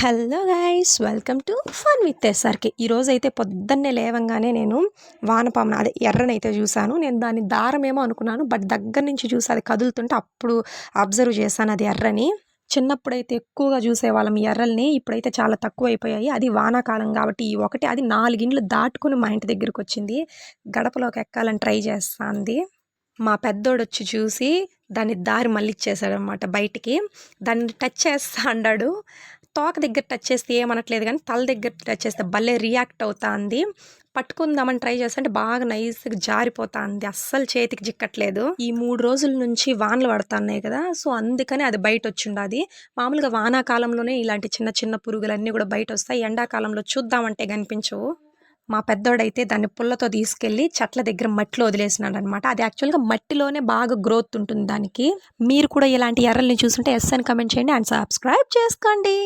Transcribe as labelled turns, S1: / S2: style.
S1: Hello guys, welcome to fun with SRK. ఈరోజైతే పొద్దున్నే లేవంగానే నేను వానపామును అదే ఎర్రనైతే చూశాను. నేను దాని దారమేమో అనుకున్నాను, బట్ దగ్గర నుంచి చూసి అది కదులుతుంటే అప్పుడు అబ్జర్వ్ చేశాను అది ఎర్రని. చిన్నప్పుడైతే ఎక్కువగా చూసేవాళ్ళం ఈ ఎర్రల్ని, ఇప్పుడైతే చాలా తక్కువ అయిపోయాయి. అది వానాకాలం కాబట్టి ఈ ఒకటి అది 4 ఇండ్లు దాటుకుని మా ఇంటి దగ్గరికి వచ్చింది. గడపలోకి ఎక్కాలని ట్రై చేస్తుంది. మా పెద్దోడొచ్చి చూసి దాన్ని దారి మళ్ళిచ్చేసాడనమాట బయటికి. దాన్ని టచ్ చేస్తా అన్నాడు. తోక దగ్గర టచ్ చేస్తే ఏమనట్లేదు కానీ తల దగ్గర టచ్ చేస్తే భలే రియాక్ట్ అవుతుంది. పట్టుకుందామని ట్రై చేస్తుంటే బాగా నైస్గా జారిపోతుంది, అస్సలు చేతికి చిక్కట్లేదు. ఈ 3 రోజుల నుంచి వానలు పడుతున్నాయి కదా, సో అందుకని అది బయట వచ్చిండది. మామూలుగా వానాకాలంలోనే ఇలాంటి చిన్న చిన్న పురుగులన్నీ కూడా బయట వస్తాయి, ఎండాకాలంలో చూద్దామంటే కనిపించవు. మా పెద్దోడైతే దాన్ని పుల్లతో తీసుకెళ్ళి చెట్ల దగ్గర మట్టిలో వదిలేసినాడు అనమాట. అది యాక్చువల్గా మట్టిలోనే బాగా గ్రోత్ ఉంటుంది దానికి. మీరు కూడా ఇలాంటి ఎర్రల్ని చూస్తుంటే ఎస్ అని కమెంట్ చేయండి అండ్ సబ్స్క్రైబ్ చేసుకోండి.